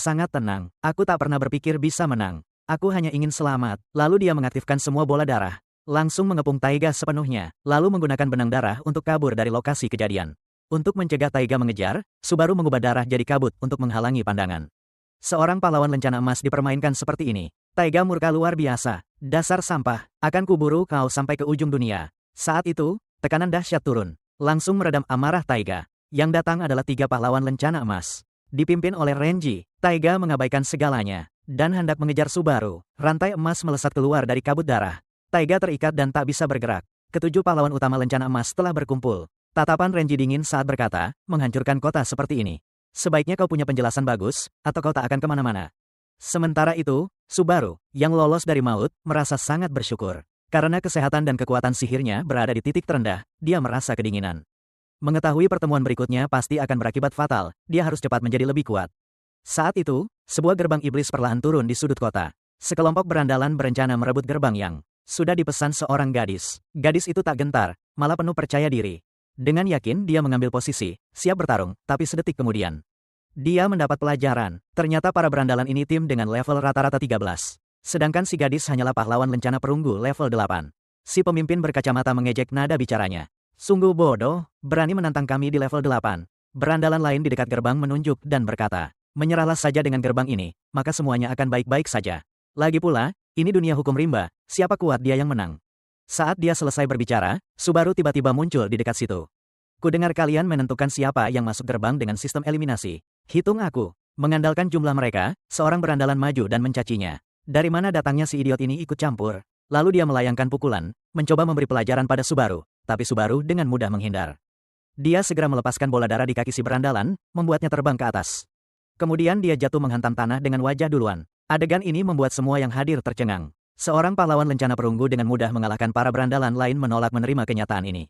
sangat tenang. Aku tak pernah berpikir bisa menang. Aku hanya ingin selamat. Lalu dia mengaktifkan semua bola darah. Langsung mengepung Taiga sepenuhnya. Lalu menggunakan benang darah untuk kabur dari lokasi kejadian. Untuk mencegah Taiga mengejar, Subaru mengubah darah jadi kabut untuk menghalangi pandangan. Seorang pahlawan lencana emas dipermainkan seperti ini. Taiga murka luar biasa. Dasar sampah. Akan kuburu kau sampai ke ujung dunia. Saat itu, tekanan dahsyat turun. Langsung meredam amarah Taiga. Yang datang adalah 3 pahlawan lencana emas. Dipimpin oleh Renji, Taiga mengabaikan segalanya. Dan hendak mengejar Subaru. Rantai emas melesat keluar dari kabut darah. Taiga terikat dan tak bisa bergerak. Ketujuh pahlawan utama lencana emas telah berkumpul. Tatapan Renji dingin saat berkata, menghancurkan kota seperti ini. Sebaiknya kau punya penjelasan bagus, atau kau tak akan kemana-mana. Sementara itu, Subaru, yang lolos dari maut, merasa sangat bersyukur. Karena kesehatan dan kekuatan sihirnya berada di titik terendah, dia merasa kedinginan. Mengetahui pertemuan berikutnya pasti akan berakibat fatal, dia harus cepat menjadi lebih kuat. Saat itu, sebuah gerbang iblis perlahan turun di sudut kota. Sekelompok berandalan berencana merebut gerbang yang sudah dipesan seorang gadis. Gadis itu tak gentar, malah penuh percaya diri. Dengan yakin dia mengambil posisi, siap bertarung, tapi sedetik kemudian. Dia mendapat pelajaran, ternyata para berandalan ini tim dengan level rata-rata 13. Sedangkan si gadis hanyalah pahlawan lencana perunggu level 8. Si pemimpin berkacamata mengejek nada bicaranya. Sungguh bodoh, berani menantang kami di level 8. Berandalan lain di dekat gerbang menunjuk dan berkata, menyerahlah saja dengan gerbang ini, maka semuanya akan baik-baik saja. Lagi pula, ini dunia hukum rimba, siapa kuat dia yang menang. Saat dia selesai berbicara, Subaru tiba-tiba muncul di dekat situ. Kudengar kalian menentukan siapa yang masuk gerbang dengan sistem eliminasi. Hitung aku. Mengandalkan jumlah mereka, seorang berandalan maju dan mencacinya. Dari mana datangnya si idiot ini ikut campur? Lalu dia melayangkan pukulan, mencoba memberi pelajaran pada Subaru. Tapi Subaru dengan mudah menghindar. Dia segera melepaskan bola darah di kaki si berandalan, membuatnya terbang ke atas. Kemudian dia jatuh menghantam tanah dengan wajah duluan. Adegan ini membuat semua yang hadir tercengang. Seorang pahlawan lencana perunggu dengan mudah mengalahkan para berandalan lain menolak menerima kenyataan ini.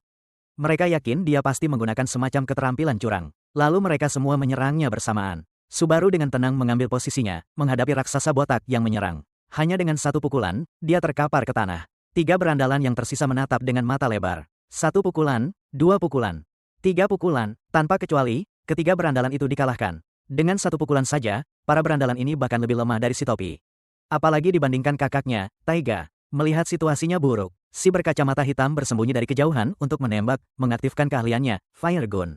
Mereka yakin dia pasti menggunakan semacam keterampilan curang. Lalu mereka semua menyerangnya bersamaan. Subaru dengan tenang mengambil posisinya, menghadapi raksasa botak yang menyerang. Hanya dengan satu pukulan, dia terkapar ke tanah. 3 berandalan yang tersisa menatap dengan mata lebar. 1 pukulan, 2 pukulan, 3 pukulan, tanpa kecuali, ketiga berandalan itu dikalahkan. Dengan 1 pukulan saja, para berandalan ini bahkan lebih lemah dari si topi. Apalagi dibandingkan kakaknya, Taiga. Melihat situasinya buruk, si berkacamata hitam bersembunyi dari kejauhan untuk menembak, mengaktifkan keahliannya, Fire Gun.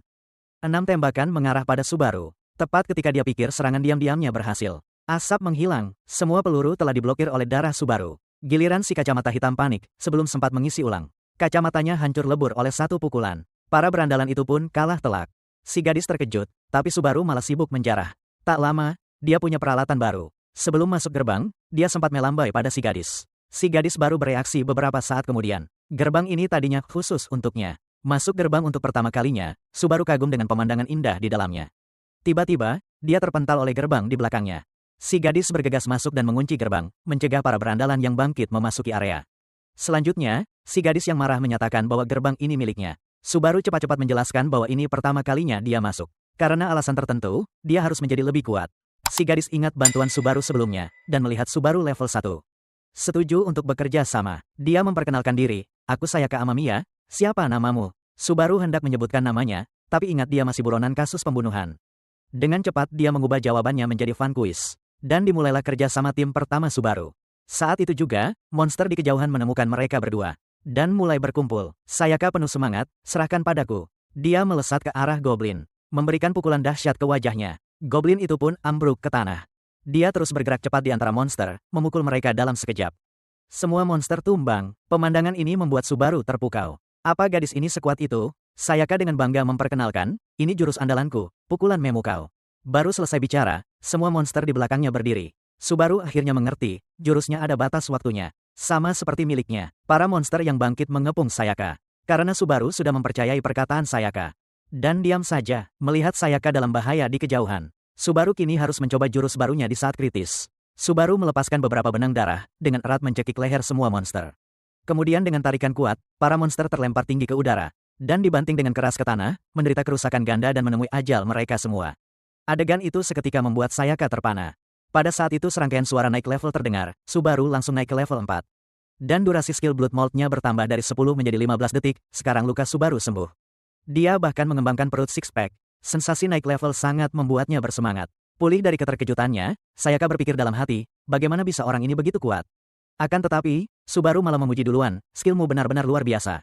6 tembakan mengarah pada Subaru. Tepat ketika dia pikir serangan diam-diamnya berhasil. Asap menghilang, semua peluru telah diblokir oleh darah Subaru. Giliran si kacamata hitam panik, sebelum sempat mengisi ulang. Kacamatanya hancur lebur oleh 1 pukulan. Para berandalan itu pun kalah telak. Si gadis terkejut, tapi Subaru malah sibuk menjarah. Tak lama, dia punya peralatan baru. Sebelum masuk gerbang, dia sempat melambai pada si gadis. Si gadis baru bereaksi beberapa saat kemudian. Gerbang ini tadinya khusus untuknya. Masuk gerbang untuk pertama kalinya, Subaru kagum dengan pemandangan indah di dalamnya. Tiba-tiba, dia terpental oleh gerbang di belakangnya. Si gadis bergegas masuk dan mengunci gerbang, mencegah para berandalan yang bangkit memasuki area. Selanjutnya, si gadis yang marah menyatakan bahwa gerbang ini miliknya. Subaru cepat-cepat menjelaskan bahwa ini pertama kalinya dia masuk. Karena alasan tertentu, dia harus menjadi lebih kuat. Si gadis ingat bantuan Subaru sebelumnya, dan melihat Subaru level 1. Setuju untuk bekerja sama. Dia memperkenalkan diri, aku Sayaka Amamiya, siapa namamu? Subaru hendak menyebutkan namanya, tapi ingat dia masih buronan kasus pembunuhan. Dengan cepat dia mengubah jawabannya menjadi fun quiz. Dan dimulailah kerja sama tim pertama Subaru. Saat itu juga, monster di kejauhan menemukan mereka berdua. Dan mulai berkumpul. Sayaka penuh semangat, serahkan padaku. Dia melesat ke arah goblin. Memberikan pukulan dahsyat ke wajahnya. Goblin itu pun ambruk ke tanah. Dia terus bergerak cepat di antara monster, memukul mereka dalam sekejap. Semua monster tumbang. Pemandangan ini membuat Subaru terpukau. Apa gadis ini sekuat itu? Sayaka dengan bangga memperkenalkan, ini jurus andalanku, pukulan memukau. Baru selesai bicara, semua monster di belakangnya berdiri. Subaru akhirnya mengerti, jurusnya ada batas waktunya. Sama seperti miliknya, para monster yang bangkit mengepung Sayaka. Karena Subaru sudah mempercayai perkataan Sayaka. Dan diam saja, melihat Sayaka dalam bahaya di kejauhan. Subaru kini harus mencoba jurus barunya di saat kritis. Subaru melepaskan beberapa benang darah, dengan erat mencekik leher semua monster. Kemudian dengan tarikan kuat, para monster terlempar tinggi ke udara. Dan dibanting dengan keras ke tanah, menderita kerusakan ganda dan menemui ajal mereka semua. Adegan itu seketika membuat Sayaka terpana. Pada saat itu serangkaian suara naik level terdengar, Subaru langsung naik ke level 4. Dan durasi skill Blood Mold-nya bertambah dari 10 menjadi 15 detik, sekarang luka Subaru sembuh. Dia bahkan mengembangkan perut six pack. Sensasi naik level sangat membuatnya bersemangat. Pulih dari keterkejutannya, Sayaka berpikir dalam hati, bagaimana bisa orang ini begitu kuat? Akan tetapi, Subaru malah memuji duluan, skillmu benar-benar luar biasa.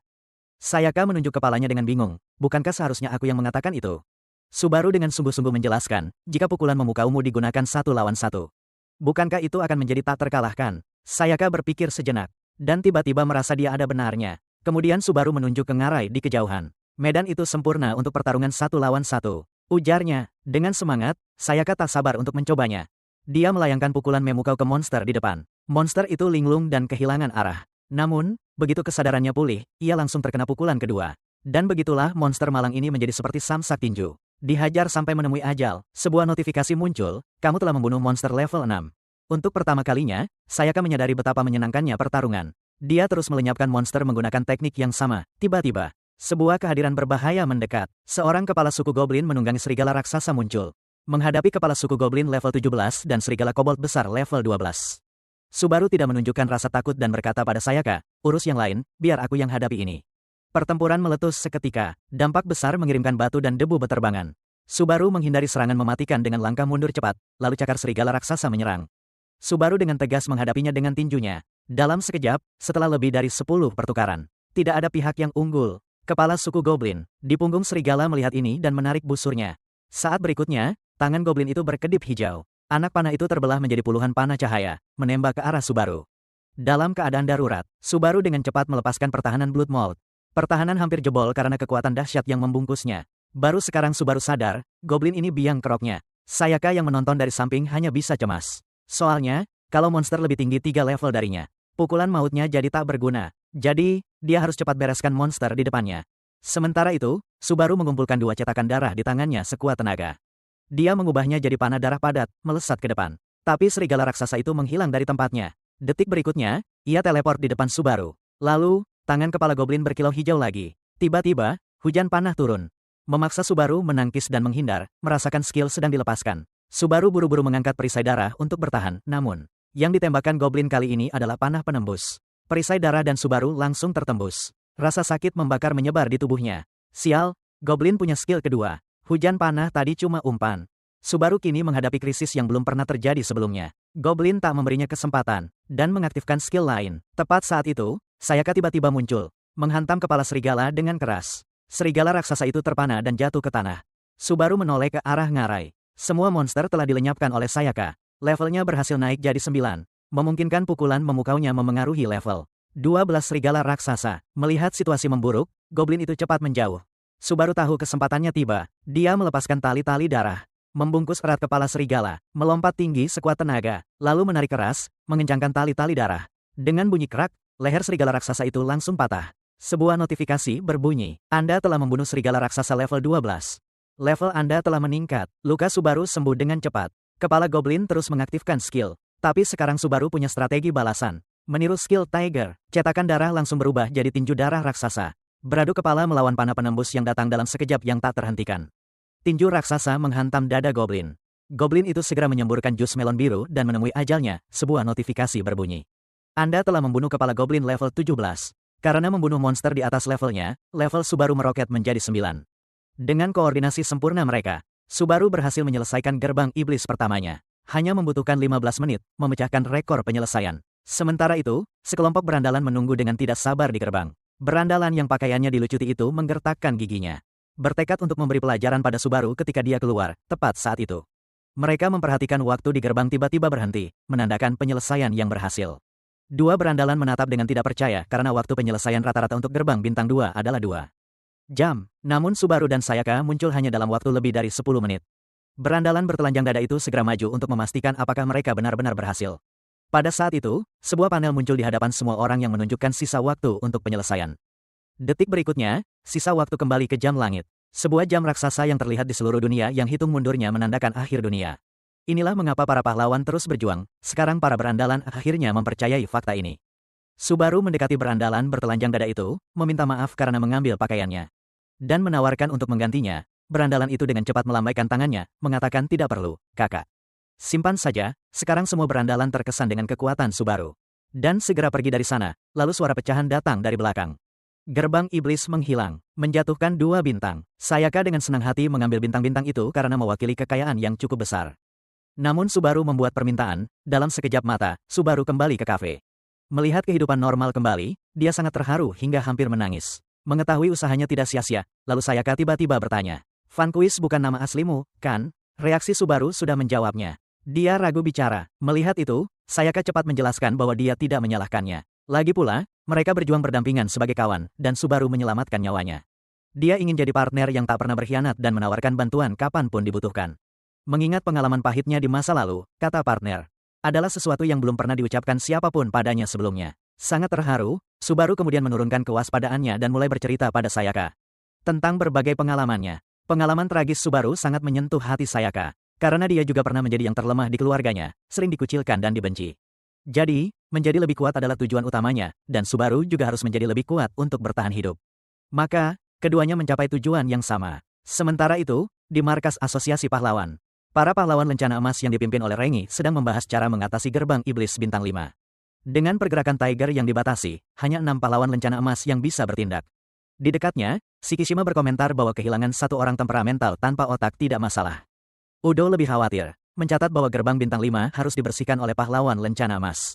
Sayaka menunjuk kepalanya dengan bingung, bukankah seharusnya aku yang mengatakan itu? Subaru dengan sungguh-sungguh menjelaskan, jika pukulan memukaumu digunakan 1 lawan 1. Bukankah itu akan menjadi tak terkalahkan? Sayaka berpikir sejenak, dan tiba-tiba merasa dia ada benarnya. Kemudian Subaru menunjuk ke ngarai di kejauhan. Medan itu sempurna untuk pertarungan 1 lawan 1. Ujarnya, dengan semangat, Sayaka tak sabar untuk mencobanya. Dia melayangkan pukulan memukau ke monster di depan. Monster itu linglung dan kehilangan arah. Namun, begitu kesadarannya pulih, ia langsung terkena pukulan kedua. Dan begitulah monster malang ini menjadi seperti samsak tinju. Dihajar sampai menemui ajal, sebuah notifikasi muncul, kamu telah membunuh monster level 6. Untuk pertama kalinya, Sayaka menyadari betapa menyenangkannya pertarungan. Dia terus melenyapkan monster menggunakan teknik yang sama. Tiba-tiba, sebuah kehadiran berbahaya mendekat. Seorang kepala suku goblin menunggangi serigala raksasa muncul. Menghadapi kepala suku goblin level 17 dan serigala kobold besar level 12. Subaru tidak menunjukkan rasa takut dan berkata pada Sayaka, urus yang lain, biar aku yang hadapi ini. Pertempuran meletus seketika, dampak besar mengirimkan batu dan debu beterbangan. Subaru menghindari serangan mematikan dengan langkah mundur cepat, lalu cakar serigala raksasa menyerang. Subaru dengan tegas menghadapinya dengan tinjunya. Dalam sekejap, setelah lebih dari 10 pertukaran, tidak ada pihak yang unggul. Kepala suku goblin, di punggung serigala melihat ini dan menarik busurnya. Saat berikutnya, tangan goblin itu berkedip hijau. Anak panah itu terbelah menjadi puluhan panah cahaya, menembak ke arah Subaru. Dalam keadaan darurat, Subaru dengan cepat melepaskan pertahanan Blood Mold. Pertahanan hampir jebol karena kekuatan dahsyat yang membungkusnya. Baru sekarang Subaru sadar, goblin ini biang keroknya. Sayaka yang menonton dari samping hanya bisa cemas. Soalnya, kalau monster lebih tinggi 3 level darinya, pukulan mautnya jadi tak berguna. Jadi, dia harus cepat bereskan monster di depannya. Sementara itu, Subaru mengumpulkan 2 cetakan darah di tangannya sekuat tenaga. Dia mengubahnya jadi panah darah padat, melesat ke depan. Tapi serigala raksasa itu menghilang dari tempatnya. Detik berikutnya, ia teleport di depan Subaru. Lalu, tangan kepala goblin berkilau hijau lagi. Tiba-tiba, hujan panah turun. Memaksa Subaru menangkis dan menghindar, merasakan skill sedang dilepaskan. Subaru buru-buru mengangkat perisai darah untuk bertahan, namun, yang ditembakkan goblin kali ini adalah panah penembus. Perisai darah dan Subaru langsung tertembus. Rasa sakit membakar menyebar di tubuhnya. Sial, goblin punya skill kedua. Hujan panah tadi cuma umpan. Subaru kini menghadapi krisis yang belum pernah terjadi sebelumnya. Goblin tak memberinya kesempatan, dan mengaktifkan skill lain. Tepat saat itu, Sayaka tiba-tiba muncul, menghantam kepala serigala dengan keras. Serigala raksasa itu terpana dan jatuh ke tanah. Subaru menoleh ke arah ngarai. Semua monster telah dilenyapkan oleh Sayaka. Levelnya berhasil naik jadi 9. Memungkinkan pukulan memukaunya memengaruhi level 12 serigala raksasa. Melihat situasi memburuk, goblin itu cepat menjauh. Subaru tahu kesempatannya tiba. Dia melepaskan tali-tali darah, membungkus erat kepala serigala, melompat tinggi sekuat tenaga, lalu menarik keras, mengencangkan tali-tali darah. Dengan bunyi kerak, leher serigala raksasa itu langsung patah. Sebuah notifikasi berbunyi. Anda telah membunuh serigala raksasa level 12. Level Anda telah meningkat. Luka Subaru sembuh dengan cepat. Kepala goblin terus mengaktifkan skill. Tapi sekarang Subaru punya strategi balasan. Meniru skill Tiger, cetakan darah langsung berubah jadi tinju darah raksasa. Beradu kepala melawan panah penembus yang datang dalam sekejap yang tak terhentikan. Tinju raksasa menghantam dada goblin. Goblin itu segera menyemburkan jus melon biru dan menemui ajalnya. Sebuah notifikasi berbunyi. Anda telah membunuh kepala goblin level 17. Karena membunuh monster di atas levelnya, level Subaru meroket menjadi 9. Dengan koordinasi sempurna mereka, Subaru berhasil menyelesaikan gerbang iblis pertamanya. Hanya membutuhkan 15 menit, memecahkan rekor penyelesaian. Sementara itu, sekelompok berandalan menunggu dengan tidak sabar di gerbang. Berandalan yang pakaiannya dilucuti itu menggertakkan giginya. Bertekad untuk memberi pelajaran pada Subaru ketika dia keluar, tepat saat itu. Mereka memperhatikan waktu di gerbang tiba-tiba berhenti, menandakan penyelesaian yang berhasil. 2 berandalan menatap dengan tidak percaya karena waktu penyelesaian rata-rata untuk gerbang bintang 2 adalah 2 jam. Namun Subaru dan Sayaka muncul hanya dalam waktu lebih dari 10 menit. Berandalan bertelanjang dada itu segera maju untuk memastikan apakah mereka benar-benar berhasil. Pada saat itu, sebuah panel muncul di hadapan semua orang yang menunjukkan sisa waktu untuk penyelesaian. Detik berikutnya, sisa waktu kembali ke jam langit. Sebuah jam raksasa yang terlihat di seluruh dunia yang hitung mundurnya menandakan akhir dunia. Inilah mengapa para pahlawan terus berjuang. Sekarang para berandalan akhirnya mempercayai fakta ini. Subaru mendekati berandalan bertelanjang dada itu, meminta maaf karena mengambil pakaiannya. Dan menawarkan untuk menggantinya. Berandalan itu dengan cepat melambaikan tangannya, mengatakan tidak perlu, kakak. Simpan saja, sekarang semua berandalan terkesan dengan kekuatan Subaru. Dan segera pergi dari sana, lalu suara pecahan datang dari belakang. Gerbang iblis menghilang, menjatuhkan 2 bintang. Sayaka dengan senang hati mengambil bintang-bintang itu karena mewakili kekayaan yang cukup besar. Namun Subaru membuat permintaan, dalam sekejap mata, Subaru kembali ke kafe. Melihat kehidupan normal kembali, dia sangat terharu hingga hampir menangis. Mengetahui usahanya tidak sia-sia, lalu Sayaka tiba-tiba bertanya, Vanquish bukan nama aslimu, kan? Reaksi Subaru sudah menjawabnya. Dia ragu bicara. Melihat itu, Sayaka cepat menjelaskan bahwa dia tidak menyalahkannya. Lagi pula, mereka berjuang berdampingan sebagai kawan, dan Subaru menyelamatkan nyawanya. Dia ingin jadi partner yang tak pernah berkhianat dan menawarkan bantuan kapanpun dibutuhkan. Mengingat pengalaman pahitnya di masa lalu, kata partner, adalah sesuatu yang belum pernah diucapkan siapapun padanya sebelumnya. Sangat terharu, Subaru kemudian menurunkan kewaspadaannya dan mulai bercerita pada Sayaka tentang berbagai pengalamannya. Pengalaman tragis Subaru sangat menyentuh hati Sayaka. Karena dia juga pernah menjadi yang terlemah di keluarganya, sering dikucilkan dan dibenci. Jadi, menjadi lebih kuat adalah tujuan utamanya, dan Subaru juga harus menjadi lebih kuat untuk bertahan hidup. Maka, keduanya mencapai tujuan yang sama. Sementara itu, di markas Asosiasi Pahlawan, para pahlawan lencana emas yang dipimpin oleh Rengi sedang membahas cara mengatasi gerbang iblis bintang 5. Dengan pergerakan Tiger yang dibatasi, hanya 6 pahlawan lencana emas yang bisa bertindak. Di dekatnya, Shikishima berkomentar bahwa kehilangan satu orang temperamental tanpa otak tidak masalah. Udo lebih khawatir, mencatat bahwa gerbang bintang 5 harus dibersihkan oleh pahlawan lencana emas.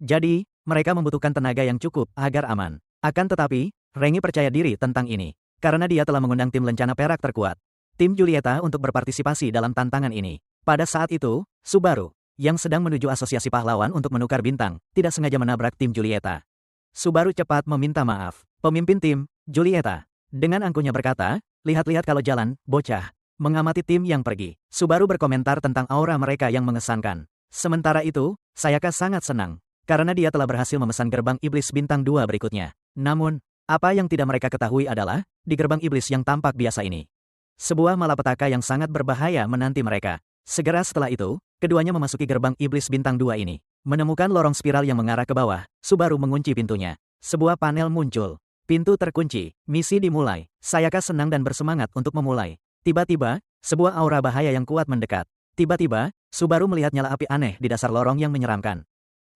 Jadi, mereka membutuhkan tenaga yang cukup agar aman. Akan tetapi, Rengi percaya diri tentang ini, karena dia telah mengundang tim lencana perak terkuat, tim Julieta untuk berpartisipasi dalam tantangan ini. Pada saat itu, Subaru, yang sedang menuju asosiasi pahlawan untuk menukar bintang, tidak sengaja menabrak tim Julieta. Subaru cepat meminta maaf. Pemimpin tim, Julieta, dengan angkuhnya berkata, lihat-lihat kalau jalan, bocah. Mengamati tim yang pergi, Subaru berkomentar tentang aura mereka yang mengesankan. Sementara itu, Sayaka sangat senang, karena dia telah berhasil memesan gerbang iblis bintang 2 berikutnya. Namun, apa yang tidak mereka ketahui adalah, di gerbang iblis yang tampak biasa ini, sebuah malapetaka yang sangat berbahaya menanti mereka. Segera setelah itu, keduanya memasuki gerbang iblis bintang 2 ini. Menemukan lorong spiral yang mengarah ke bawah, Subaru mengunci pintunya. Sebuah panel muncul. Pintu terkunci, misi dimulai. Sayaka senang dan bersemangat untuk memulai. Tiba-tiba, sebuah aura bahaya yang kuat mendekat. Tiba-tiba, Subaru melihat nyala api aneh di dasar lorong yang menyeramkan.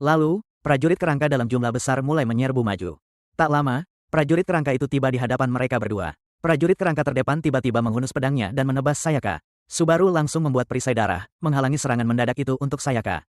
Lalu, prajurit kerangka dalam jumlah besar mulai menyerbu maju. Tak lama, prajurit kerangka itu tiba di hadapan mereka berdua. Prajurit kerangka terdepan tiba-tiba menghunus pedangnya dan menebas Sayaka. Subaru langsung membuat perisai darah, menghalangi serangan mendadak itu untuk Sayaka.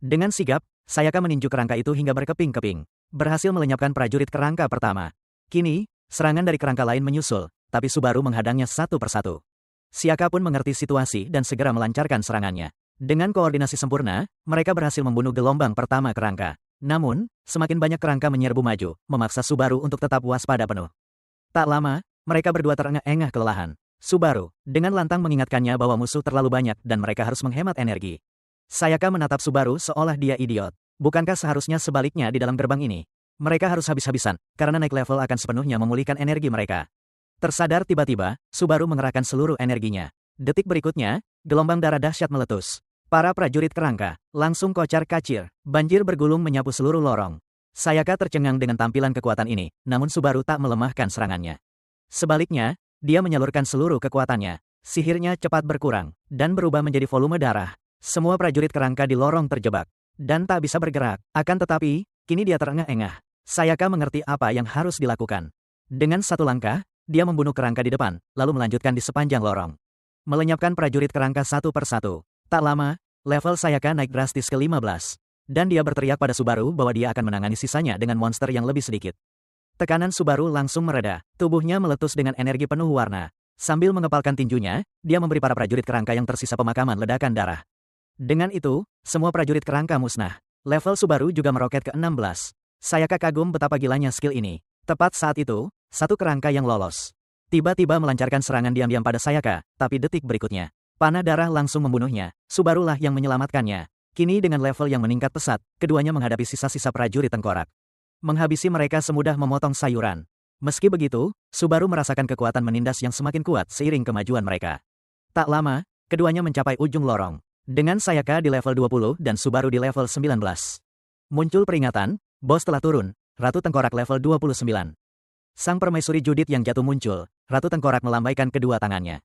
Dengan sigap, Sayaka meninju kerangka itu hingga berkeping-keping. Berhasil melenyapkan prajurit kerangka pertama. Kini, serangan dari kerangka lain menyusul, tapi Subaru menghadangnya satu persatu. Sayaka pun mengerti situasi dan segera melancarkan serangannya. Dengan koordinasi sempurna, mereka berhasil membunuh gelombang pertama kerangka. Namun, semakin banyak kerangka menyerbu maju, memaksa Subaru untuk tetap waspada penuh. Tak lama, mereka berdua terengah-engah kelelahan. Subaru, dengan lantang mengingatkannya bahwa musuh terlalu banyak dan mereka harus menghemat energi. Sayaka menatap Subaru seolah dia idiot. Bukankah seharusnya sebaliknya di dalam gerbang ini? Mereka harus habis-habisan, karena naik level akan sepenuhnya memulihkan energi mereka. Tersadar tiba-tiba, Subaru mengerahkan seluruh energinya. Detik berikutnya, gelombang darah dahsyat meletus. Para prajurit kerangka langsung kocar-kacir. Banjir bergulung menyapu seluruh lorong. Sayaka tercengang dengan tampilan kekuatan ini, namun Subaru tak melemahkan serangannya. Sebaliknya, dia menyalurkan seluruh kekuatannya. Sihirnya cepat berkurang, dan berubah menjadi volume darah. Semua prajurit kerangka di lorong terjebak, dan tak bisa bergerak. Akan tetapi, kini dia terengah-engah. Sayaka mengerti apa yang harus dilakukan. Dengan satu langkah, dia membunuh kerangka di depan, lalu melanjutkan di sepanjang lorong. Melenyapkan prajurit kerangka satu persatu. Tak lama, level Sayaka naik drastis ke 15. Dan dia berteriak pada Subaru bahwa dia akan menangani sisanya dengan monster yang lebih sedikit. Tekanan Subaru langsung mereda, tubuhnya meletus dengan energi penuh warna. Sambil mengepalkan tinjunya, dia memberi para prajurit kerangka yang tersisa pemakaman ledakan darah. Dengan itu, semua prajurit kerangka musnah. Level Subaru juga meroket ke 16. Sayaka kagum betapa gilanya skill ini. Tepat saat itu, satu kerangka yang lolos tiba-tiba melancarkan serangan diam-diam pada Sayaka, tapi detik berikutnya, panah darah langsung membunuhnya. Subaru lah yang menyelamatkannya. Kini dengan level yang meningkat pesat, keduanya menghadapi sisa-sisa prajurit tengkorak. Menghabisi mereka semudah memotong sayuran. Meski begitu, Subaru merasakan kekuatan menindas yang semakin kuat seiring kemajuan mereka. Tak lama, keduanya mencapai ujung lorong. Dengan Sayaka di level 20 dan Subaru di level 19. Muncul peringatan, bos telah turun, Ratu Tengkorak level 29. Sang permaisuri Judith yang jatuh muncul, Ratu Tengkorak melambaikan kedua tangannya.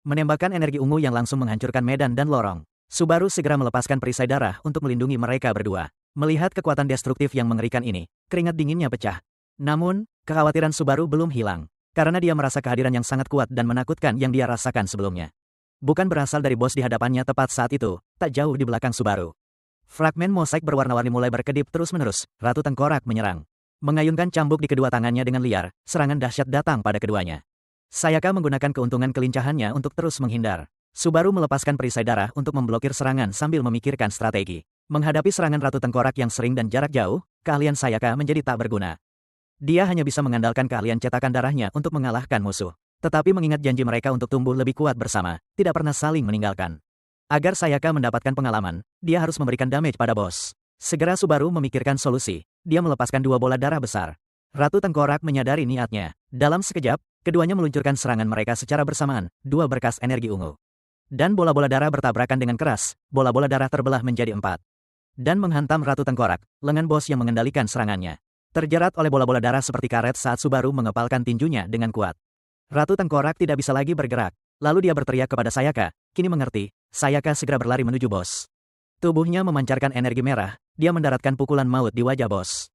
Menembakkan energi ungu yang langsung menghancurkan medan dan lorong. Subaru segera melepaskan perisai darah untuk melindungi mereka berdua. Melihat kekuatan destruktif yang mengerikan ini, keringat dinginnya pecah. Namun, kekhawatiran Subaru belum hilang. Karena dia merasa kehadiran yang sangat kuat dan menakutkan yang dia rasakan sebelumnya. bukan berasal dari bos di hadapannya tepat saat itu, tak jauh di belakang Subaru. Fragmen mosaik berwarna-warni mulai berkedip terus-menerus, Ratu Tengkorak menyerang. Mengayunkan cambuk di kedua tangannya dengan liar, serangan dahsyat datang pada keduanya. Sayaka menggunakan keuntungan kelincahannya untuk terus menghindar. Subaru melepaskan perisai darah untuk memblokir serangan sambil memikirkan strategi. Menghadapi serangan Ratu Tengkorak yang sering dan jarak jauh, keahlian Sayaka menjadi tak berguna. Dia hanya bisa mengandalkan keahlian cetakan darahnya untuk mengalahkan musuh. Tetapi mengingat janji mereka untuk tumbuh lebih kuat bersama, tidak pernah saling meninggalkan. Agar Sayaka mendapatkan pengalaman, dia harus memberikan damage pada bos. Segera Subaru memikirkan solusi. Dia melepaskan 2 bola darah besar. Ratu Tengkorak menyadari niatnya. Dalam sekejap, keduanya meluncurkan serangan mereka secara bersamaan, 2 berkas energi ungu. Dan bola-bola darah bertabrakan dengan keras, bola-bola darah terbelah menjadi 4. Dan menghantam Ratu Tengkorak, lengan bos yang mengendalikan serangannya. Terjerat oleh bola-bola darah seperti karet saat Subaru mengepalkan tinjunya dengan kuat. Ratu Tengkorak tidak bisa lagi bergerak. Lalu dia berteriak kepada Sayaka, kini mengerti. Sayaka segera berlari menuju bos. Tubuhnya memancarkan energi merah, dia mendaratkan pukulan maut di wajah bos.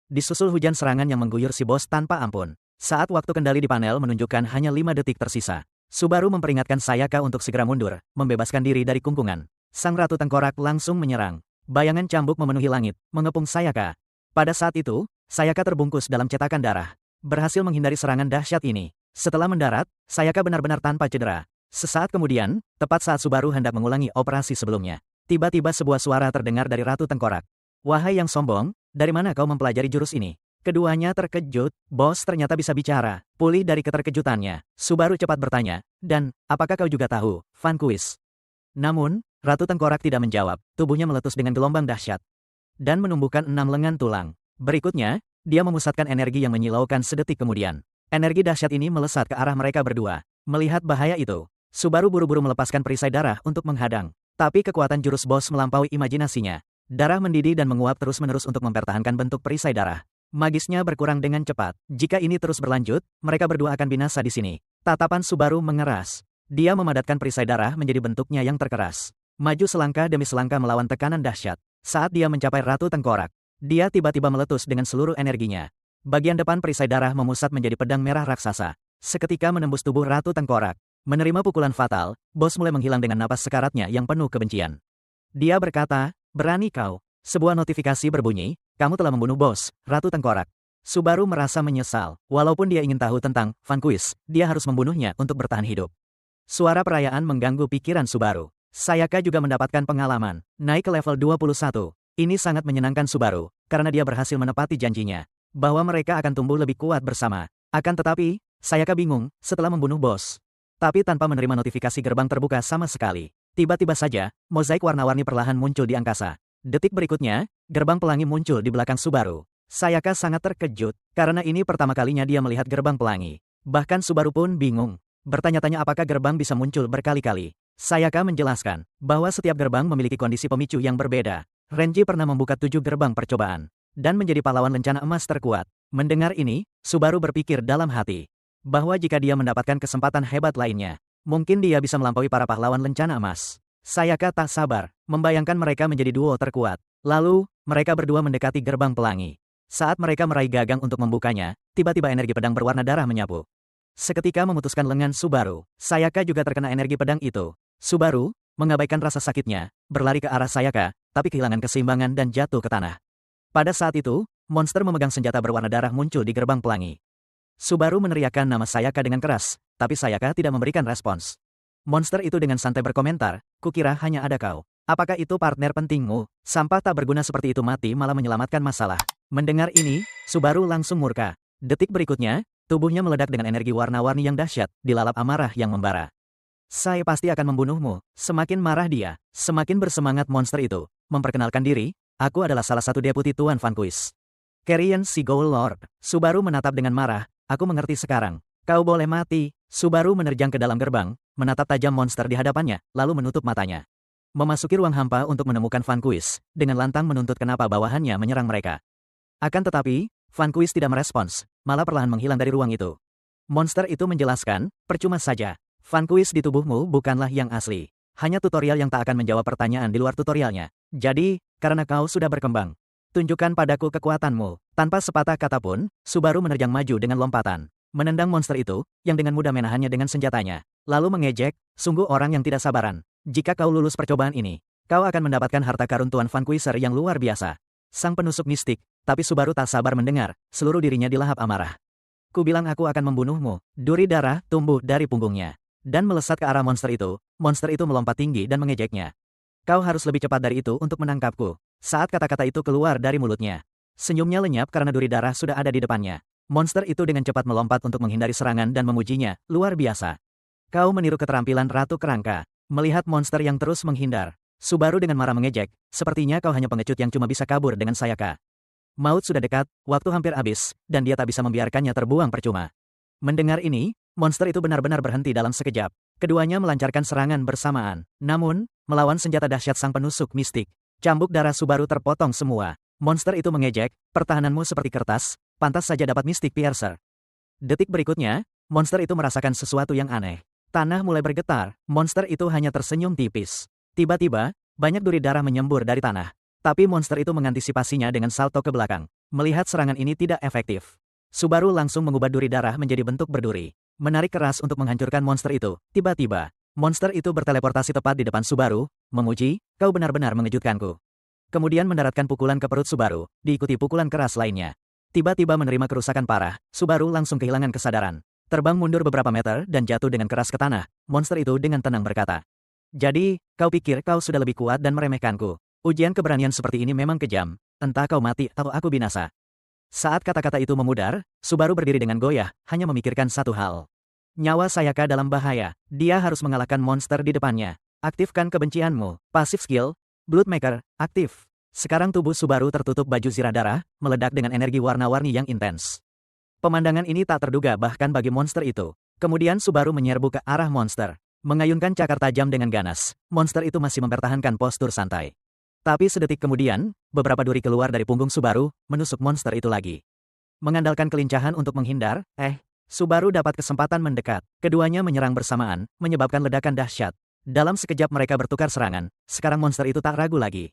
Disusul hujan serangan yang mengguyur si bos tanpa ampun. Saat waktu kendali di panel menunjukkan hanya 5 detik tersisa. Subaru memperingatkan Sayaka untuk segera mundur, membebaskan diri dari kungkungan. Sang Ratu Tengkorak langsung menyerang. Bayangan cambuk memenuhi langit, mengepung Sayaka. Pada saat itu, Sayaka terbungkus dalam cetakan darah. Berhasil menghindari serangan dahsyat ini. Setelah mendarat, Sayaka benar-benar tanpa cedera. Sesaat kemudian, tepat saat Subaru hendak mengulangi operasi sebelumnya, tiba-tiba sebuah suara terdengar dari Ratu Tengkorak. Wahai yang sombong, dari mana kau mempelajari jurus ini? Keduanya terkejut, bos ternyata bisa bicara. Pulih dari keterkejutannya, Subaru cepat bertanya, dan, apakah kau juga tahu, Vanquish? Namun, Ratu Tengkorak tidak menjawab, tubuhnya meletus dengan gelombang dahsyat. Dan menumbuhkan 6 lengan tulang. Berikutnya, dia memusatkan energi yang menyilaukan sedetik kemudian. Energi dahsyat ini melesat ke arah mereka berdua. Melihat bahaya itu, Subaru buru-buru melepaskan perisai darah untuk menghadang. Tapi kekuatan jurus bos melampaui imajinasinya. Darah mendidih dan menguap terus-menerus untuk mempertahankan bentuk perisai darah. Magisnya berkurang dengan cepat. Jika ini terus berlanjut, mereka berdua akan binasa di sini. Tatapan Subaru mengeras. Dia memadatkan perisai darah menjadi bentuknya yang terkeras. Maju selangkah demi selangkah melawan tekanan dahsyat. Saat dia mencapai Ratu Tengkorak, dia tiba-tiba meletus dengan seluruh energinya. Bagian depan perisai darah memusat menjadi pedang merah raksasa. Seketika menembus tubuh Ratu Tengkorak. Menerima pukulan fatal, bos mulai menghilang dengan napas sekaratnya yang penuh kebencian. Dia berkata, berani kau. Sebuah notifikasi berbunyi, kamu telah membunuh bos, Ratu Tengkorak. Subaru merasa menyesal. Walaupun dia ingin tahu tentang Vanquish, dia harus membunuhnya untuk bertahan hidup. Suara perayaan mengganggu pikiran Subaru. Sayaka juga mendapatkan pengalaman, naik ke level 21. Ini sangat menyenangkan Subaru, karena dia berhasil menepati janjinya, bahwa mereka akan tumbuh lebih kuat bersama. Akan tetapi, Sayaka bingung setelah membunuh bos. Tapi tanpa menerima notifikasi gerbang terbuka sama sekali. Tiba-tiba saja, mozaik warna-warni perlahan muncul di angkasa. Detik berikutnya, gerbang pelangi muncul di belakang Subaru. Sayaka sangat terkejut, karena ini pertama kalinya dia melihat gerbang pelangi. Bahkan Subaru pun bingung. Bertanya-tanya apakah gerbang bisa muncul berkali-kali. Sayaka menjelaskan, bahwa setiap gerbang memiliki kondisi pemicu yang berbeda. Renji pernah membuka 7 gerbang percobaan, dan menjadi pahlawan lencana emas terkuat. Mendengar ini, Subaru berpikir dalam hati, bahwa jika dia mendapatkan kesempatan hebat lainnya, mungkin dia bisa melampaui para pahlawan lencana emas. Sayaka tak sabar, membayangkan mereka menjadi duo terkuat. Lalu, mereka berdua mendekati gerbang pelangi. Saat mereka meraih gagang untuk membukanya, tiba-tiba energi pedang berwarna darah menyapu. Seketika memutuskan lengan Subaru, Sayaka juga terkena energi pedang itu. Subaru, mengabaikan rasa sakitnya, berlari ke arah Sayaka, tapi kehilangan keseimbangan dan jatuh ke tanah. Pada saat itu, monster memegang senjata berwarna darah muncul di gerbang pelangi. Subaru meneriakkan nama Sayaka dengan keras, tapi Sayaka tidak memberikan respons. Monster itu dengan santai berkomentar, kukira hanya ada kau. Apakah itu partner pentingmu? Sampah tak berguna seperti itu mati malah menyelamatkan masalah. Mendengar ini, Subaru langsung murka. Detik berikutnya, tubuhnya meledak dengan energi warna-warni yang dahsyat, dilalap amarah yang membara. Saya pasti akan membunuhmu. Semakin marah dia, semakin bersemangat monster itu. Memperkenalkan diri, aku adalah salah satu deputi Tuan Vanquish. Carrion Sea Gold Lord. Subaru menatap dengan marah, aku mengerti sekarang. Kau boleh mati. Subaru menerjang ke dalam gerbang, menatap tajam monster di hadapannya, lalu menutup matanya. Memasuki ruang hampa untuk menemukan Vanquish, dengan lantang menuntut kenapa bawahannya menyerang mereka. Akan tetapi, Vanquish tidak merespons, malah perlahan menghilang dari ruang itu. Monster itu menjelaskan, percuma saja. Vanquish di tubuhmu bukanlah yang asli. Hanya tutorial yang tak akan menjawab pertanyaan di luar tutorialnya. Jadi, karena kau sudah berkembang, tunjukkan padaku kekuatanmu. Tanpa sepatah kata pun, Subaru menerjang maju dengan lompatan. Menendang monster itu, yang dengan mudah menahannya dengan senjatanya. lalu mengejek, sungguh orang yang tidak sabaran. Jika kau lulus percobaan ini, kau akan mendapatkan harta karun Tuan Vanquisher yang luar biasa. Sang penusuk mistik, tapi Subaru tak sabar mendengar, seluruh dirinya dilahap amarah. Ku bilang aku akan membunuhmu. Duri darah tumbuh dari punggungnya dan melesat ke arah monster itu. Monster itu melompat tinggi dan mengejeknya. Kau harus lebih cepat dari itu untuk menangkapku. Saat kata-kata itu keluar dari mulutnya, senyumnya lenyap karena duri darah sudah ada di depannya. Monster itu dengan cepat melompat untuk menghindari serangan dan memujinya, luar biasa. Kau meniru keterampilan Ratu Kerangka. Melihat monster yang terus menghindar, Subaru dengan marah mengejek, sepertinya kau hanya pengecut yang cuma bisa kabur dengan sayaka. Maut sudah dekat, waktu hampir habis, dan dia tak bisa membiarkannya terbuang percuma. Mendengar ini, monster itu benar-benar berhenti dalam sekejap. Keduanya melancarkan serangan bersamaan. Namun, melawan senjata dahsyat sang penusuk mistik, cambuk darah Subaru terpotong semua. Monster itu mengejek, pertahananmu seperti kertas, pantas saja dapat Mystic Piercer. Detik berikutnya, monster itu merasakan sesuatu yang aneh. Tanah mulai bergetar, monster itu hanya tersenyum tipis. Tiba-tiba, banyak duri darah menyembur dari tanah. Tapi monster itu mengantisipasinya dengan salto ke belakang. Melihat serangan ini tidak efektif, Subaru langsung mengubah duri darah menjadi bentuk berduri. Menarik keras untuk menghancurkan monster itu. Tiba-tiba, monster itu berteleportasi tepat di depan Subaru, memuji, kau benar-benar mengejutkanku. Kemudian mendaratkan pukulan ke perut Subaru, diikuti pukulan keras lainnya. Tiba-tiba menerima kerusakan parah, Subaru langsung kehilangan kesadaran. Terbang mundur beberapa meter dan jatuh dengan keras ke tanah. Monster itu dengan tenang berkata, "Jadi, kau pikir kau sudah lebih kuat dan meremehkanku? Ujian keberanian seperti ini memang kejam. Entah kau mati atau aku binasa." Saat kata-kata itu memudar, Subaru berdiri dengan goyah, hanya memikirkan satu hal. Nyawa Sayaka dalam bahaya. Dia harus mengalahkan monster di depannya. Aktifkan kebencianmu. Pasif skill, Bloodmaker, aktif. Sekarang tubuh Subaru tertutup baju zirah darah, meledak dengan energi warna-warni yang intens. Pemandangan ini tak terduga bahkan bagi monster itu. Kemudian Subaru menyerbu ke arah monster. Mengayunkan cakar tajam dengan ganas, monster itu masih mempertahankan postur santai. Tapi sedetik kemudian, beberapa duri keluar dari punggung Subaru, menusuk monster itu lagi. Mengandalkan kelincahan untuk menghindar, Subaru dapat kesempatan mendekat. Keduanya menyerang bersamaan, menyebabkan ledakan dahsyat. Dalam sekejap mereka bertukar serangan, sekarang monster itu tak ragu lagi.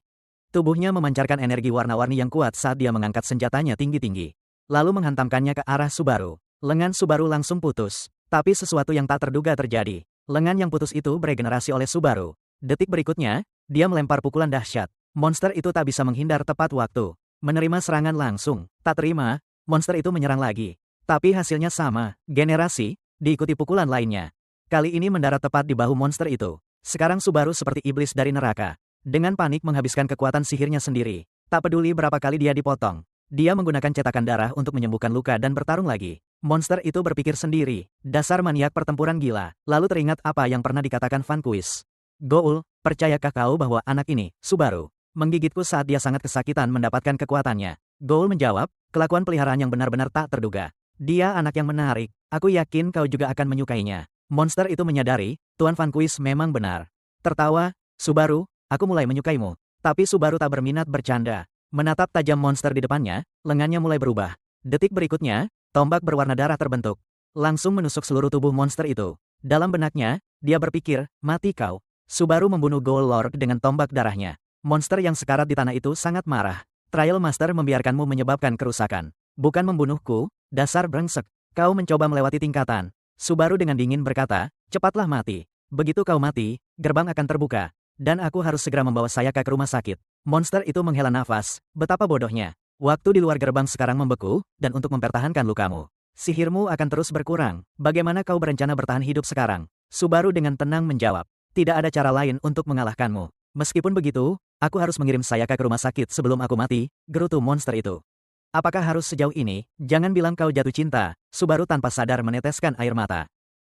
Tubuhnya memancarkan energi warna-warni yang kuat saat dia mengangkat senjatanya tinggi-tinggi. Lalu menghantamkannya ke arah Subaru. Lengan Subaru langsung putus. Tapi sesuatu yang tak terduga terjadi. Lengan yang putus itu beregenerasi oleh Subaru. Detik berikutnya, dia melempar pukulan dahsyat. Monster itu tak bisa menghindar tepat waktu. Menerima serangan langsung. Tak terima, monster itu menyerang lagi. Tapi hasilnya sama, generasi, diikuti pukulan lainnya. Kali ini mendarat tepat di bahu monster itu. Sekarang Subaru seperti iblis dari neraka. Dengan panik menghabiskan kekuatan sihirnya sendiri. Tak peduli berapa kali dia dipotong. Dia menggunakan cetakan darah untuk menyembuhkan luka dan bertarung lagi. Monster itu berpikir sendiri. Dasar maniak pertempuran gila. Lalu teringat apa yang pernah dikatakan Vanquish. "Goul, percayakah kau bahwa anak ini, Subaru, menggigitku saat dia sangat kesakitan mendapatkan kekuatannya?" Goul menjawab, kelakuan peliharaan yang benar-benar tak terduga. "Dia anak yang menarik. Aku yakin kau juga akan menyukainya." Monster itu menyadari, Tuan Vanquish memang benar. Tertawa, "Subaru, aku mulai menyukaimu." Tapi Subaru tak berminat bercanda. Menatap tajam monster di depannya, lengannya mulai berubah. Detik berikutnya, tombak berwarna darah terbentuk. Langsung menusuk seluruh tubuh monster itu. Dalam benaknya, dia berpikir, "Mati kau." Subaru membunuh Ghoul Lord dengan tombak darahnya. Monster yang sekarat di tanah itu sangat marah. "Trial Master membiarkanmu menyebabkan kerusakan. Bukan membunuhku, dasar brengsek. Kau mencoba melewati tingkatan." Subaru dengan dingin berkata, "Cepatlah mati. Begitu kau mati, gerbang akan terbuka. Dan aku harus segera membawa Sayaka ke rumah sakit." Monster itu menghela nafas, betapa bodohnya. Waktu di luar gerbang sekarang membeku, dan untuk mempertahankan lukamu, sihirmu akan terus berkurang. Bagaimana kau berencana bertahan hidup sekarang? Subaru dengan tenang menjawab, "Tidak ada cara lain untuk mengalahkanmu. Meskipun begitu, aku harus mengirim Sayaka ke rumah sakit sebelum aku mati," gerutu monster itu. "Apakah harus sejauh ini? Jangan bilang kau jatuh cinta." Subaru tanpa sadar meneteskan air mata.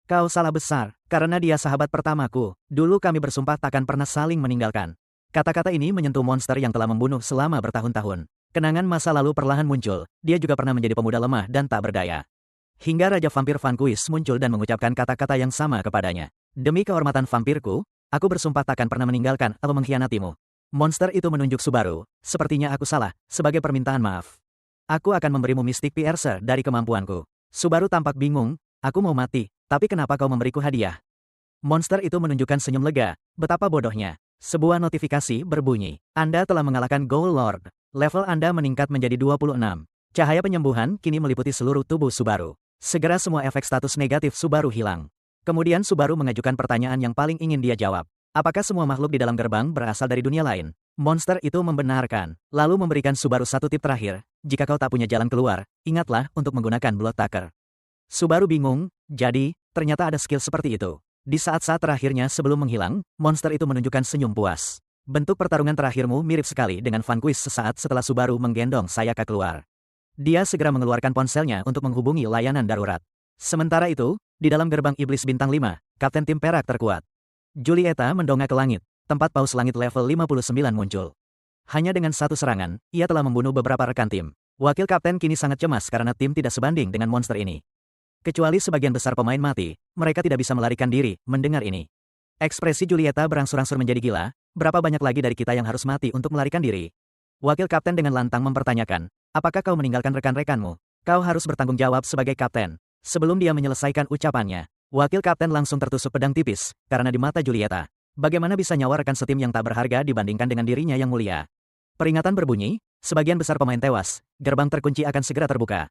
"Kau salah besar, karena dia sahabat pertamaku. Dulu kami bersumpah takkan pernah saling meninggalkan." Kata-kata ini menyentuh monster yang telah membunuh selama bertahun-tahun. Kenangan masa lalu perlahan muncul, dia juga pernah menjadi pemuda lemah dan tak berdaya. Hingga Raja Vampir Vanquish muncul dan mengucapkan kata-kata yang sama kepadanya. "Demi kehormatan vampirku, aku bersumpah takkan pernah meninggalkan atau mengkhianatimu." Monster itu menunjuk Subaru, "Sepertinya aku salah, sebagai permintaan maaf. Aku akan memberimu Mystic Piercer dari kemampuanku." Subaru tampak bingung, "Aku mau mati, tapi kenapa kau memberiku hadiah?" Monster itu menunjukkan senyum lega, betapa bodohnya. Sebuah notifikasi berbunyi, "Anda telah mengalahkan Ghoul Lord. Level Anda meningkat menjadi 26. Cahaya penyembuhan kini meliputi seluruh tubuh Subaru. Segera semua efek status negatif Subaru hilang. Kemudian Subaru mengajukan pertanyaan yang paling ingin dia jawab. Apakah semua makhluk di dalam gerbang berasal dari dunia lain? Monster itu membenarkan, lalu memberikan Subaru satu tip terakhir. Jika kau tak punya jalan keluar, ingatlah untuk menggunakan Bloodsucker. Subaru bingung, jadi, ternyata ada skill seperti itu. Di saat-saat terakhirnya sebelum menghilang, monster itu menunjukkan senyum puas. Bentuk pertarungan terakhirmu mirip sekali dengan Vanquish sesaat setelah Subaru menggendong Sayaka keluar. Dia segera mengeluarkan ponselnya untuk menghubungi layanan darurat. Sementara itu, di dalam gerbang iblis bintang 5, Kapten tim perak terkuat. Julieta mendongak ke langit, tempat paus langit level 59 muncul. Hanya dengan satu serangan, ia telah membunuh beberapa rekan tim. Wakil kapten kini sangat cemas karena tim tidak sebanding dengan monster ini. Kecuali sebagian besar pemain mati, mereka tidak bisa melarikan diri mendengar ini. Ekspresi Julieta berangsur-angsur menjadi gila, berapa banyak lagi dari kita yang harus mati untuk melarikan diri? Wakil kapten dengan lantang mempertanyakan, apakah kau meninggalkan rekan-rekanmu? Kau harus bertanggung jawab sebagai kapten. Sebelum dia menyelesaikan ucapannya, wakil kapten langsung tertusuk pedang tipis, karena di mata Julieta, bagaimana bisa nyawa rekan setim yang tak berharga dibandingkan dengan dirinya yang mulia? Peringatan berbunyi, sebagian besar pemain tewas, gerbang terkunci akan segera terbuka.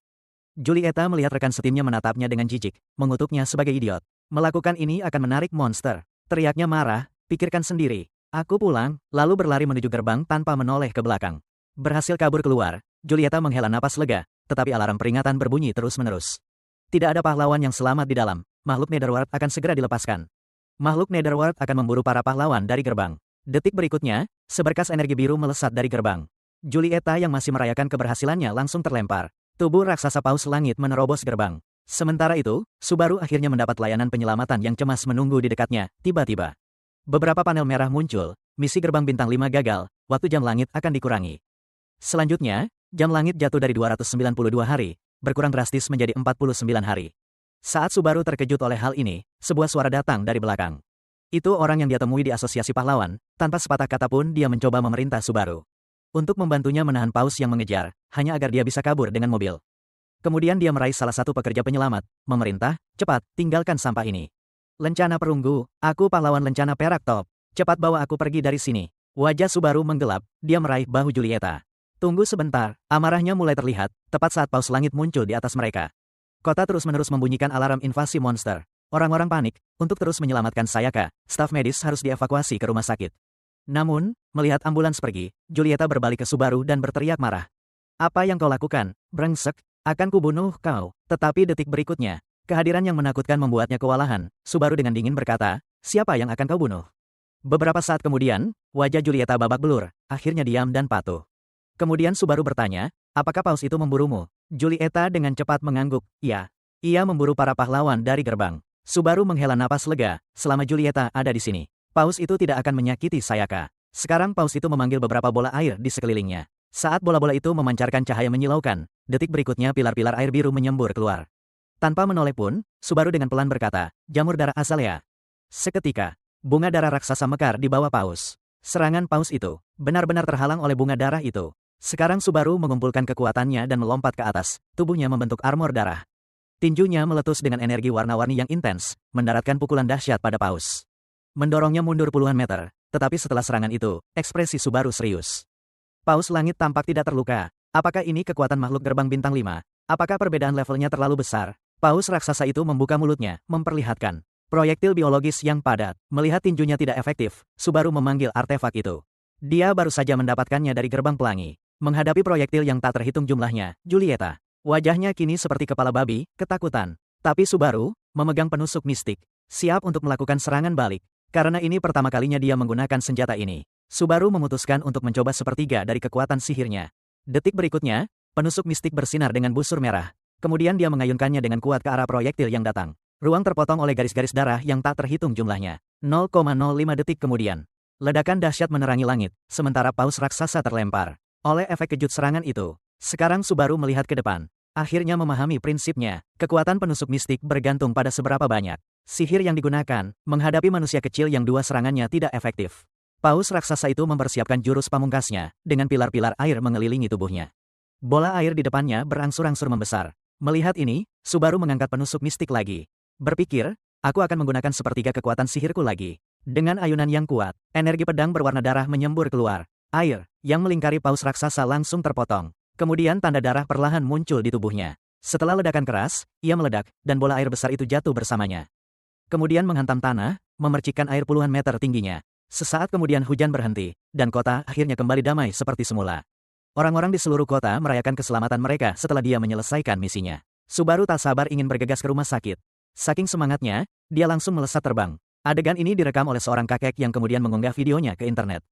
Julieta melihat rekan setimnya menatapnya dengan jijik, mengutuknya sebagai idiot. Melakukan ini akan menarik monster. Teriaknya marah, pikirkan sendiri. Aku pulang, lalu berlari menuju gerbang tanpa menoleh ke belakang. Berhasil kabur keluar, Julieta menghela napas lega, tetapi alarm peringatan berbunyi terus-menerus. Tidak ada pahlawan yang selamat di dalam, makhluk Netherworld akan segera dilepaskan. Makhluk Netherworld akan memburu para pahlawan dari gerbang. Detik berikutnya, seberkas energi biru melesat dari gerbang. Julieta yang masih merayakan keberhasilannya langsung terlempar. Tubuh raksasa paus langit menerobos gerbang. Sementara itu, Subaru akhirnya mendapat layanan penyelamatan yang cemas menunggu di dekatnya, tiba-tiba. Beberapa panel merah muncul, misi gerbang bintang 5 gagal, waktu jam langit akan dikurangi. Selanjutnya, jam langit jatuh dari 292 hari, berkurang drastis menjadi 49 hari. Saat Subaru terkejut oleh hal ini, sebuah suara datang dari belakang. Itu orang yang dia temui di asosiasi pahlawan, tanpa sepatah kata pun dia mencoba memerintah Subaru. Untuk membantunya menahan paus yang mengejar, hanya agar dia bisa kabur dengan mobil. Kemudian dia meraih salah satu pekerja penyelamat, memerintah, cepat, tinggalkan sampah ini. Lencana perunggu, aku pahlawan lencana perak top. Cepat bawa aku pergi dari sini. Wajah Subaru menggelap, dia meraih bahu Julieta. Tunggu sebentar, amarahnya mulai terlihat, tepat saat paus langit muncul di atas mereka. Kota terus-menerus membunyikan alarm invasi monster. Orang-orang panik, untuk terus menyelamatkan Sayaka, staf medis harus dievakuasi ke rumah sakit. Namun, melihat ambulans pergi, Julieta berbalik ke Subaru dan berteriak marah. Apa yang kau lakukan, brengsek? Akan kubunuh kau. Tetapi detik berikutnya, kehadiran yang menakutkan membuatnya kewalahan. Subaru dengan dingin berkata, siapa yang akan kau bunuh? Beberapa saat kemudian, wajah Julieta babak belur, akhirnya diam dan patuh. Kemudian Subaru bertanya, apakah paus itu memburumu? Julieta dengan cepat mengangguk, iya. Ia memburu para pahlawan dari gerbang. Subaru menghela napas lega, selama Julieta ada di sini. Paus itu tidak akan menyakiti Sayaka. Sekarang paus itu memanggil beberapa bola air di sekelilingnya. Saat bola-bola itu memancarkan cahaya menyilaukan, detik berikutnya pilar-pilar air biru menyembur keluar. Tanpa menoleh pun, Subaru dengan pelan berkata, jamur darah Azalea. Seketika, bunga darah raksasa mekar di bawah paus. Serangan paus itu benar-benar terhalang oleh bunga darah itu. Sekarang Subaru mengumpulkan kekuatannya dan melompat ke atas, tubuhnya membentuk armor darah. Tinjunya meletus dengan energi warna-warni yang intens, mendaratkan pukulan dahsyat pada paus. Mendorongnya mundur puluhan meter, tetapi setelah serangan itu, ekspresi Subaru serius. Paus langit tampak tidak terluka. Apakah ini kekuatan makhluk gerbang bintang 5? Apakah perbedaan levelnya terlalu besar? Paus raksasa itu membuka mulutnya, memperlihatkan proyektil biologis yang padat. Melihat tinjunya tidak efektif, Subaru memanggil artefak itu. Dia baru saja mendapatkannya dari gerbang pelangi. Menghadapi proyektil yang tak terhitung jumlahnya, Julieta. Wajahnya kini seperti kepala babi, ketakutan. Tapi Subaru, memegang penusuk mistik, siap untuk melakukan serangan balik. Karena ini pertama kalinya dia menggunakan senjata ini. Subaru memutuskan untuk mencoba sepertiga dari kekuatan sihirnya. Detik berikutnya, penusuk mistik bersinar dengan busur merah. Kemudian dia mengayunkannya dengan kuat ke arah proyektil yang datang. Ruang terpotong oleh garis-garis darah yang tak terhitung jumlahnya. 0,05 detik kemudian, ledakan dahsyat menerangi langit, sementara paus raksasa terlempar. Oleh efek kejut serangan itu, sekarang Subaru melihat ke depan. Akhirnya memahami prinsipnya, kekuatan penusuk mistik bergantung pada seberapa banyak sihir yang digunakan, menghadapi manusia kecil yang dua serangannya tidak efektif. Paus raksasa itu mempersiapkan jurus pamungkasnya, dengan pilar-pilar air mengelilingi tubuhnya. Bola air di depannya berangsur-angsur membesar. Melihat ini, Subaru mengangkat penusuk mistik lagi. Berpikir, aku akan menggunakan sepertiga kekuatan sihirku lagi. Dengan ayunan yang kuat, energi pedang berwarna darah menyembur keluar. Air, yang melingkari paus raksasa langsung terpotong. Kemudian tanda darah perlahan muncul di tubuhnya. Setelah ledakan keras, ia meledak, dan bola air besar itu jatuh bersamanya. kemudian menghantam tanah, memercikkan air puluhan meter tingginya. Sesaat kemudian hujan berhenti, dan kota akhirnya kembali damai seperti semula. Orang-orang di seluruh kota merayakan keselamatan mereka setelah dia menyelesaikan misinya. Subaru tak sabar ingin bergegas ke rumah sakit. Saking semangatnya, dia langsung melesat terbang. Adegan ini direkam oleh seorang kakek yang kemudian mengunggah videonya ke internet.